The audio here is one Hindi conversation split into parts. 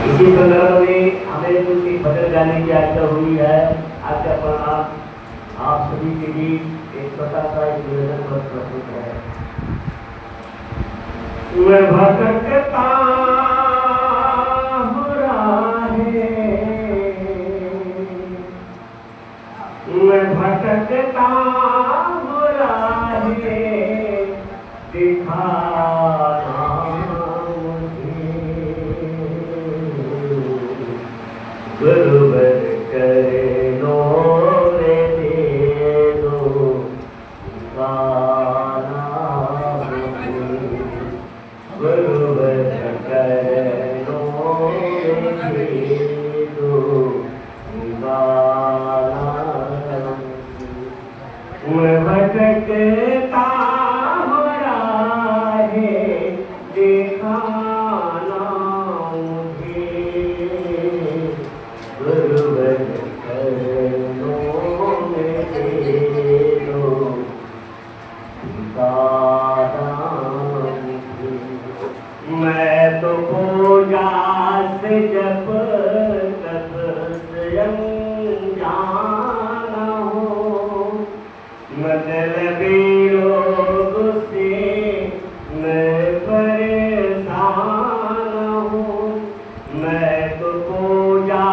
इसी संदर्भ में हमें कुछ भजन गाने की आज्ञा हुई है। आज्ञा प्रणाम। आप सभी के बीच एक छोटा सा एक निवेदन पर प्रस्तुत है। मैं भटकता हूँ राहे, मैं भटकता हूँ राहे, दिखाना गुरुवर करे लो रे दे दो गाना गुरुवर करे लो रे दे दो गाना। मैं भटकता हूँ राहे, दिखाना गुरुवर करो मेरे लो गाना। मैं तो पूजा से जब तब स्वयं जाना हूँ, मतलबी लोग से मैं परेशान हूँ। मैं तो पूजा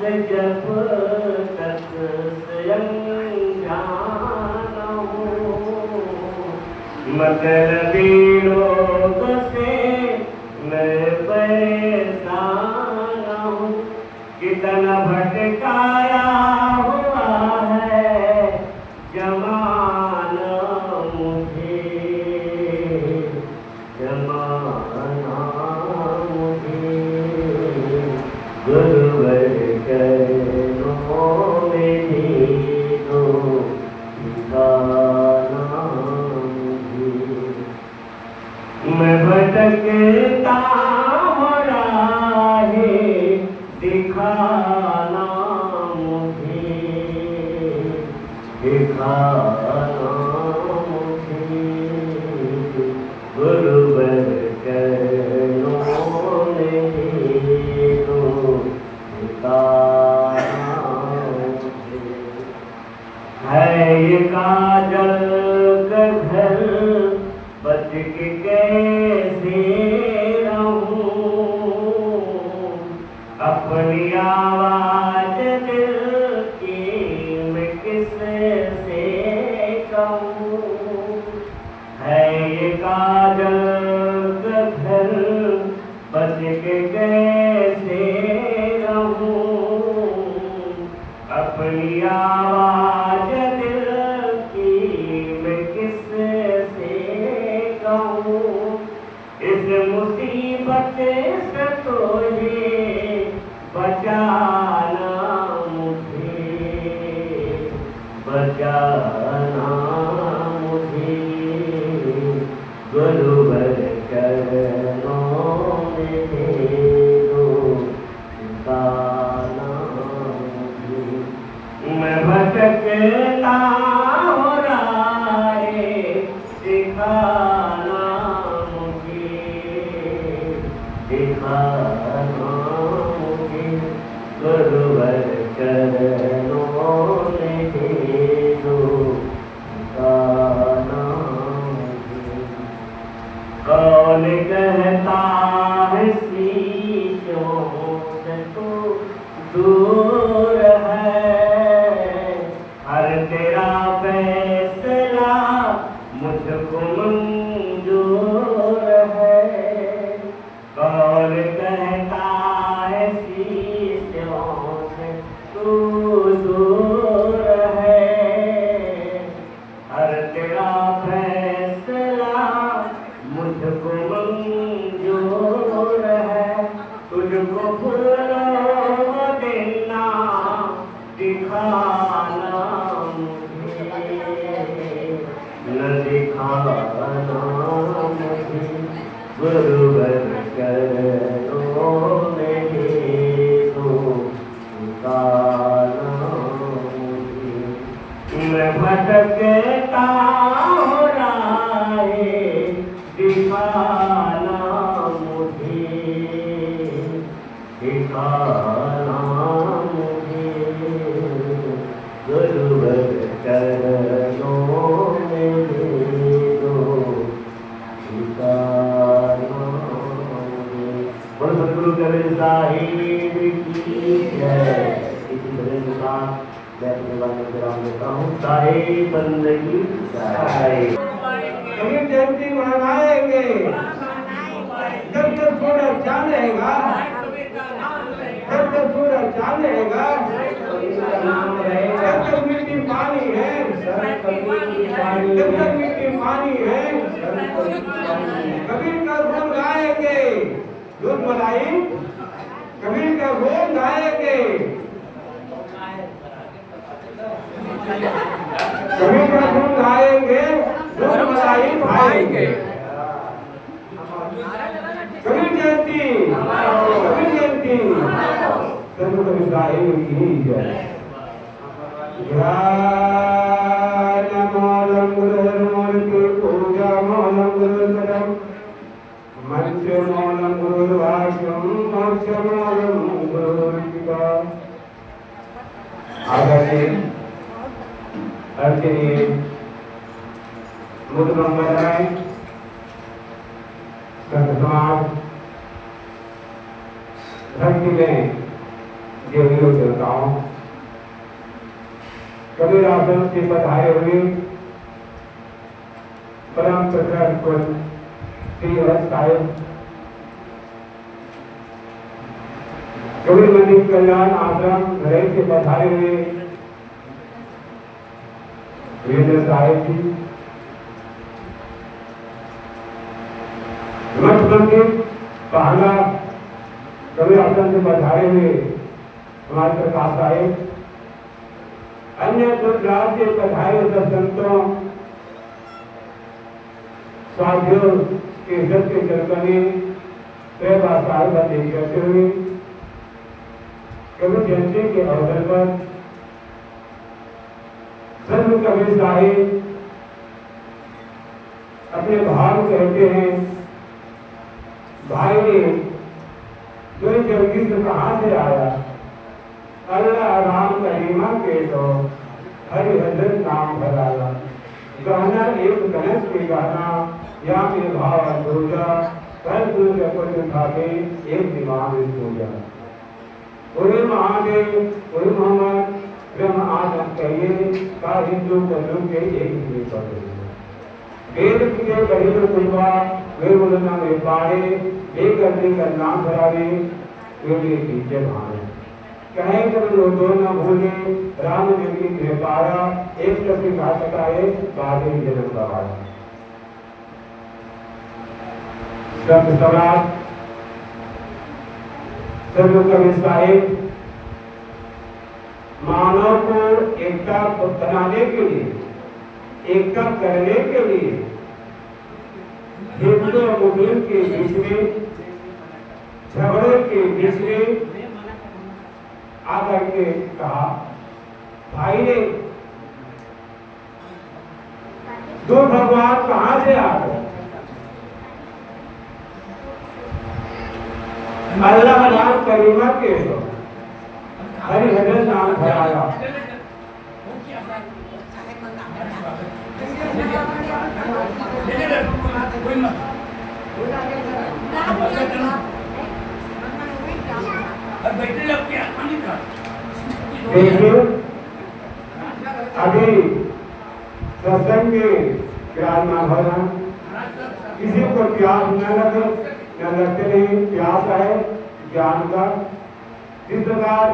से जब तक स्वयं जाना हूँ, मतलबी लोग से मैं परेशान हूँ। कितना भटकाया हुआ है जमाना मुझे, जमाना मुझे गुरुवर करो मेरे दो गाना मुझे। मैं भटकता हूँ राहे, दिखाना मुझे, दिखाना मुझे गुरुवर करो मेरे दो गाना मुझे। है ये काजल का घर, बच के कैसे रहूं, अपनी आवाज दिल की मैं किससे कहूं। है ये काजल का घर, बच के कैसे रहूं, अपनी आवाज दिल की मैं किससे कहूं। इस मुसीबत से तो ये बचाना मुझे, बचाना मुझे गुरुवर करो मेरे दो गाना मुझे। मैं भटकता हूँ राहे, दिखाना मुझे, दिखाना मुझे गुरुवर करो मेरे दो गाना मुझे। कौन कहता है शीशों से तू दूर है, हर तेरा फैसला मुझको मंजूर है। कौन कहता है शीशों से तू दूर है, हर तेरा फैसला मुझको मंजूर है। तुझको भूलो देना दिखाना मुझे, न दिखाना मुझे गुरुवर करो मेरे दो गाना मुझे। मैं भटकता हूँ राहे, दिखाना मुझे, ठिकाना मुझे गुरुवर चरणों में दे दो ठिकाना मुझे। बोलो सतगुरु गोविंद साहिब की जय। इसी तरह के साथ मैं अपने बात में विराम देता हूँ। साहिब बंदगी जय। कबीर जयंती मनाएंगे जब तक सूरज चांद रहेगा, जब तक सूरज चांद रहेगा, जब तक मिट्टी पानी है, जब तक मिट्टी पानी है, कबीर का गुण गाएंगे। दूध मलाई कबीर का गुण गाएंगे, कबीर का गुण गाएंगे, दूध मलाई खाएंगे। कबीर जयंती, कबीर जयंती सर्व कबीर साहिब की जय। ज्ञानमूलं गुरुर्मूर्ति पूजा मूलं गुरुर्पदं मंत्रमूलं गुरुर्वाक्यं मोक्षमूलं गुरुर्कृपा। आदरणीय अर्चनीय मुद्दमंगलाय समाज धरती में देवियों देवताओं कबीर आश्रम से पधारे हुए परम प्रखर कुल श्री हरि साहिब कबीर मंदिर कल्याण आश्रम घर से पधारे हुए वीरेंद्र साहिब जी, मठ मंदिर पहला कबीर आश्रम से पधारे हुए हमारे प्रकाश साहिब, अन्य गुजरात से पधारे हुए संतों साधियों के इज्जत के चलकने प्रेमा साहिब करते हुए कबीर जयंती के अवसर पर संत कबीर साहिब अपने भाव कहते हैं। भाई ने जो जल्दी से कहाँ से आया, अल्लाह राम करीमा के तो हरि हजरत नाम भराया। गाना एक गणेश के गाना या में भाव दूजा कर दूजा को उठा के एक दिमाग में पूजा। उरे महादेव उरे मोहम्मद ब्रह्म आदम कहिए का हिंदू कलू के एक ही पढ़े। वेद के गरीब कुलवा वे बोलना में पाड़े एक करने का नाम भरावे वे पीछे भाने कहे कर लो दो न भूले राम देवी के पारा एक लक्ष्मी घाटका है बाधे जन्म गवाया। सब सम्राट सर्व कबीर साहिब मानव को एकता बनाने के लिए, एकता करने के लिए हिंदू और मुस्लिम के बीच में झगड़े के बीच में आकर के कहा, भाई ने दो भगवान कहां से आ गए? अल्लाह राम करीमा के तो हरि हजरत नाम भराया। देखिए अभी सत्संग के ज्ञान न भरना, किसी को प्यास न लगे न लगते नहीं, प्यास है ज्ञान का। जिस प्रकार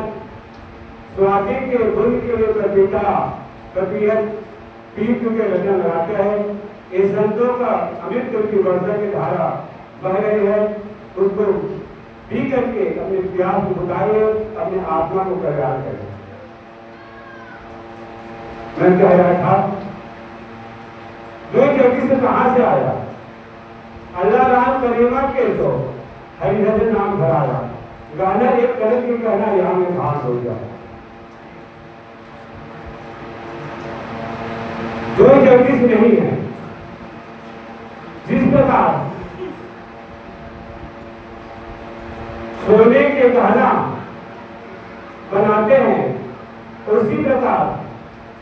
स्वाति के गुण के लिए पिता कपियत पीठ के रचना लगाते हैं, इस संतों का अमृत की वर्षा की धारा बह रही है, उसको पी करके अपने प्यास को बुझाइए, अपने आत्मा को कल्याण करें। मैं कह रहा था जो जल्दी से कहां से आया, अल्लाह राम करीमा के तो हरि हजरत नाम भराया। गाना एक गलत की कहना यहाँ में भाग हो जाए। जो जल्दी से नहीं है, जिस प्रकार सोने के गहना बनाते हैं, उसी प्रकार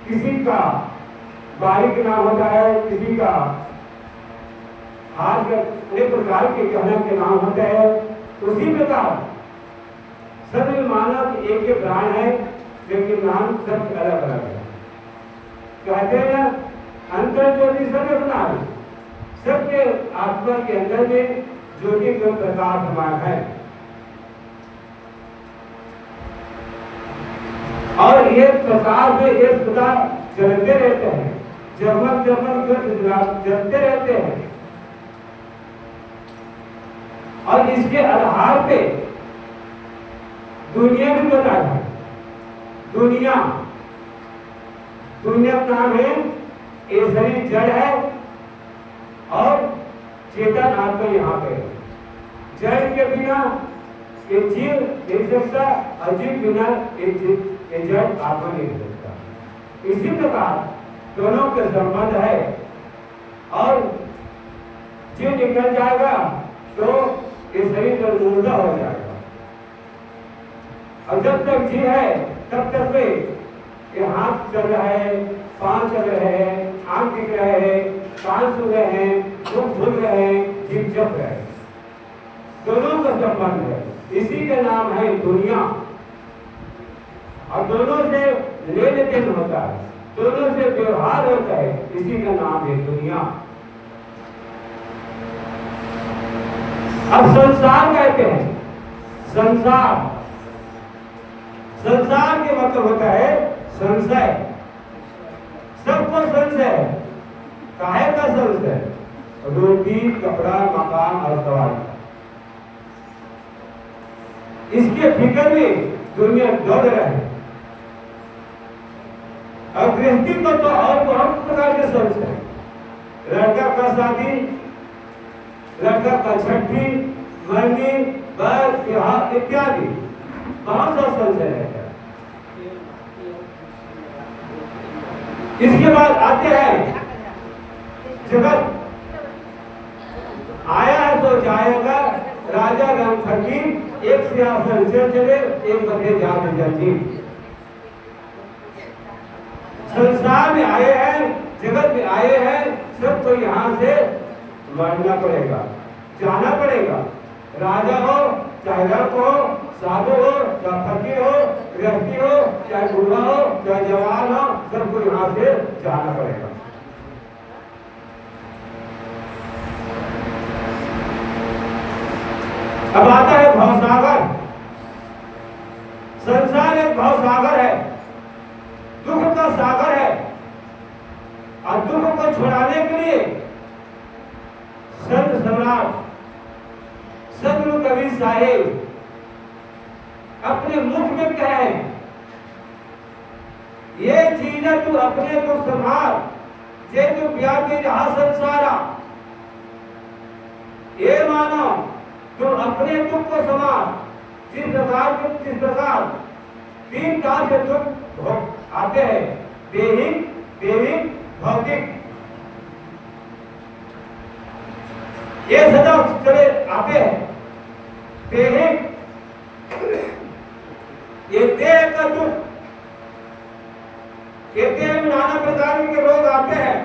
किसी का बारीक नाम होता है, किसी का हाथ के अनेक प्रकार के गहना के नाम होते हैं। उसी प्रकार सभी मानव एक ही प्राण है, लेकिन नाम सब अलग अलग है। कहते हैं अंतर ज्योति सब अपना है, सबके आत्मा के अंदर में ज्योति का प्रकाश समाया है। और ये प्रकाश में ये सदा जलते रहते हैं, जगमग जगमग जलते रहते हैं। और इसके आधार पे दुनिया भी बताया है। दुनिया का नाम है, ये शरीर जड़ है और चेतन आत्मा यहाँ पे। जड़ के बिना ये जीव नहीं सकता, अजीव बिना ये जड़ आत्मा नहीं सकता। इसी प्रकार दोनों के संबंध है। और जीव निकल जाएगा तो ये शरीर का मुर्दा हो जाएगा। और जब तक जीव है तब तक पे ये हाथ चल रहा है, पांव चल रहे हैं, आंख दिख रहे हैं, कान सुन रहे हैं, मुख धुल रहे हैं, जीव जप रहे हैं। दोनों का संबंध है, इसी का नाम है दुनिया। और दोनों से लेन देन होता है, दोनों से व्यवहार होता है, इसी का नाम है दुनिया। अब संसार कहते हैं, संसार के मतलब होता है संशय। सबको संशय, काहे का संशय? रोटी, कपड़ा, मकान और सवाल। इसके फिक्र में दुनिया दौड़ रहे हैं। और गृहस्थी को तो और बहुत प्रकार के संशय, लड़का का शादी, लड़का का छठी, मरनी, बर्थ, त्योहार इत्यादि बहुत सा संशय है। इसके बाद आते हैं जगत आया है तो जाएगा, राजा राम फकीर एक सिंहासन से चले, एक बदले जात जजी। संसार में आए हैं, जगत में आए हैं, सबको यहाँ से मरना पड़ेगा, जाना पड़ेगा। राजा हो चाहे रंग हो, साधु हो चाहे फकीर हो, गृहस्थी हो चाहे बूढ़ा हो चाहे जवान हो, सबको यहाँ से जाना पड़ेगा। अब आता है भवसागर। संसार एक भवसागर है, दुख का सागर है। और दुख को छुड़ाने के लिए संत सम्राट सदगुरु कबीर साहिब अपने मुख में कहे, ये चीजें तू अपने को संभाल, जे तू व्यापी रहा संसारा। ये मानो तुम अपने दुख को संभाल। जिस प्रकार तीन काल से दुख आते हैं, देहिक, देविक, भौतिक, ये सदा चले आते हैं। देहिक, ये देह का दुख, ये देह में नाना प्रकार के रोग आते हैं।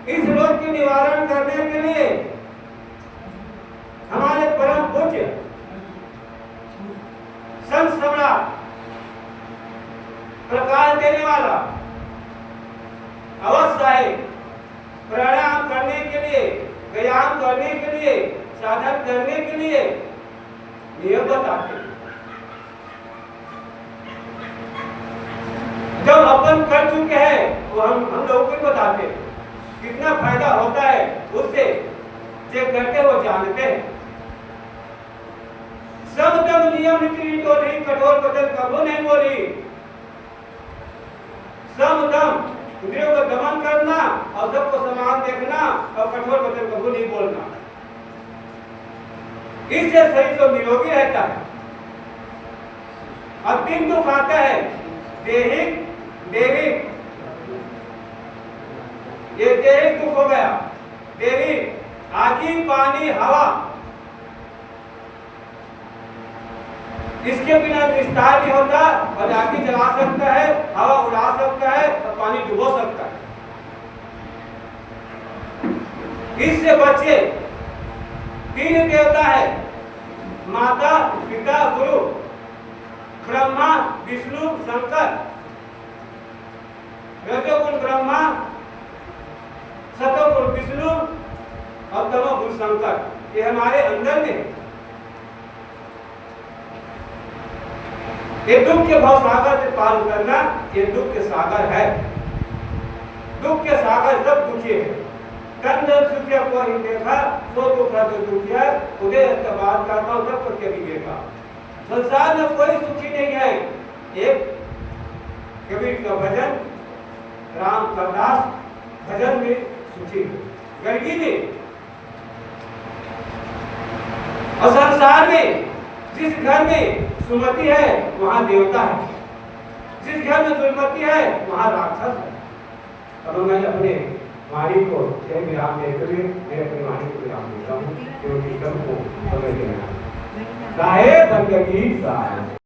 इस रोग के निवारण करने के लिए हमारे परम पूज्य संत सम्राट, प्रकाश देने वाला अवध साहिब प्राणायाम करने के लिए, व्यायाम करने के लिए, साधन करने के लिए नियम बताते हैं। जब अपन कर चुके हैं वो हम लोगों को बताते हैं। कितना फायदा होता है उससे, जो करते वो जानते हैं। सब तब नियम नीति तो नहीं, कठोर वचन कबू नहीं बोली। सब दम इंद्रियों को दमन करना और सबको समान देखना और कठोर वचन कबू नहीं बोलना, इससे शरीर तो निरोगी रहता है। अब तीन दुख आता है, देहिक, देविक। ये देहिक दुख हो गया। देविक आगी, पानी, हवा, इसके बिना विस्तार नहीं होता और आगे जला सकता है, हवा उड़ा सकता है और पानी डुबो सकता है। इससे बचे 3 देवता है, माता पिता गुरु, ब्रह्मा विष्णु शंकर। रजोगुण ब्रह्मा, सतोगुण विष्णु और तमोगुण शंकर, ये हमारे अंदर में। ये दुख के भाव सागर से पार करना, ये दुख के सागर है। दुख के सागर सब दुखी है। कंदन सुखिया को ही देखा, सो दुख जो दुखिया, उदय बात करता हूं सब करके भी देखा। संसार में कोई सुखी नहीं है। एक कबीर का भजन, राम का दास भजन में सुखी है, गरीबी में। और संसार में जिस घर में सुमति है वहां देवता है, जिस घर में दुर्मति है वहां राक्षस है। अब मैं अपने वाणी को विराम देते हुए मैं अपनी वाणी को विराम देता हूँ, क्योंकि सबको समझ लेना। गाहे दंड गीत गाए।